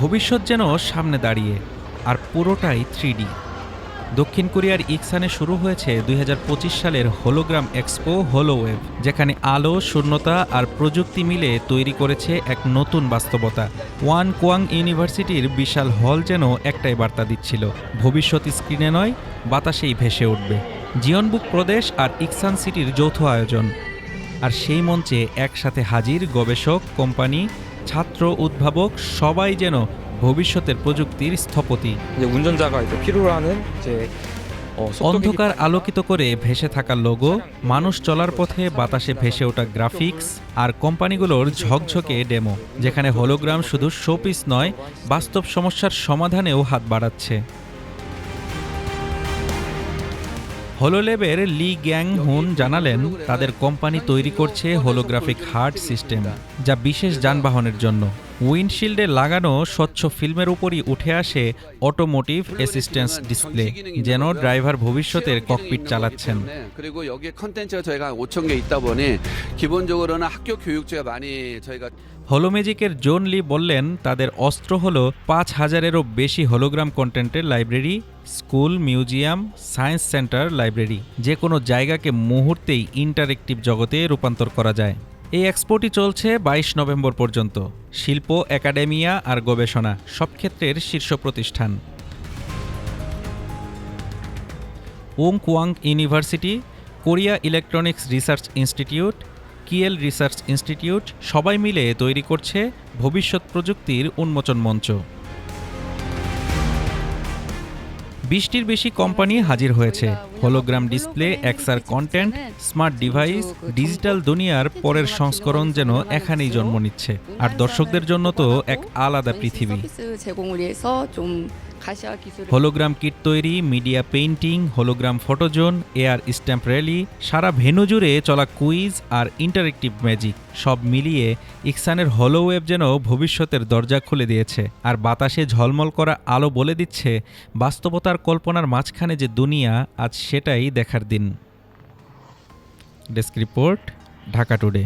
ভবিষ্যৎ যেন সামনে দাঁড়িয়ে, আর পুরোটাই 3D। দক্ষিণ কোরিয়ার ইকসানে শুরু হয়েছে 2025 সালের হোলোগ্রাম এক্সপো হোলোওয়েভ, যেখানে আলো, শূন্যতা আর প্রযুক্তি মিলে তৈরি করেছে এক নতুন বাস্তবতা। ওয়ান কোয়াং ইউনিভার্সিটির বিশাল হল যেন একটাই বার্তা দিচ্ছিল, ভবিষ্যৎ স্ক্রিনে নয়, বাতাসেই ভেসে উঠবে। জিয়নবুক প্রদেশ আর ইকসান সিটির যৌথ আয়োজন, আর সেই মঞ্চে একসাথে হাজির গবেষক, কোম্পানি, ছাত্র, উদ্ভাবক, সবাই যেন ভবিষ্যতের প্রযুক্তির স্থপতি। 운전자가 이제 필요로 하는 이제 অন্ধকার আলোকিত করে ভেসে থাকা লোগো, মানুষ চলার পথে বাতাসে ভেসে ওঠা গ্রাফিক্স, আর কোম্পানিগুলোর ঝকঝকে ডেমো, যেখানে হোলোগ্রাম শুধু শোপিস নয়, বাস্তব সমস্যার সমাধানেও হাত বাড়াচ্ছে। হোলোল্যাবের লি গ্যাং হুন জানালেন, তাদের কোম্পানি তৈরি করছে হোলোগ্রাফিক হার্ট সিস্টেম, যা বিশেষ যানবাহনের জন্য। উইন্ডশিল্ডে লাগানো স্বচ্ছ ফিল্মের উপরই উঠে আসে অটোমোটিভ অ্যাসিস্ট্যান্স ডিসপ্লে, যেন ড্রাইভার ভবিষ্যতের ককপিট চালাচ্ছেন। 그리고 여기에 컨텐츠가 저희가 5,000개 있다 보니 기본적으로는 학교 교육제가 많이 저희가 হোলোমেজিকের জন লি বললেন, তাদের অস্ত্র হল 5,000-এরও বেশি হোলোগ্রাম কন্টেন্টের library, school, museum, science centre library, যে কোনো জায়গাকে মুহূর্তেই ইন্টারেক্টিভ জগতে রূপান্তর করা যায়। এই এক্সপোটি চলছে 22 নভেম্বর পর্যন্ত। শিল্প, একাডেমিয়া আর গবেষণা সব ক্ষেত্রের শীর্ষ প্রতিষ্ঠান। ওং কোয়াং university, Korea electronics research institute, Kiel research institute সবাই মিলে তৈরি করছে ভবিষ্যৎ প্রযুক্তির উন্মোচন মঞ্চ। 20টির বেশি কোম্পানি হাজির হয়েছে। Hologram display, XR content, smart device, digital দুনিয়ার পরের সংস্করণ যেন এখানেই জন্ম নিচ্ছে। আর দর্শকদের জন্য তো এক আলাদা পৃথিবী। হোলোগ্রাম কিট তৈরি, media painting, hologram photo zone, air stamp rally, সারা ভেন্যু জুড়ে চলা কুইজ আর ইন্টারেক্টিভ ম্যাজিক, সব মিলিয়ে ইকসানের হোলোওয়েভ যেন ভবিষ্যতের দরজা খুলে দিয়েছে। আর বাতাসে ঝলমল করা আলো বলে দিচ্ছে, বাস্তবতার কল্পনার মাঝখানে যে দুনিয়া, আজ সেটাই দেখার দিন। Desk report, Dhaka today.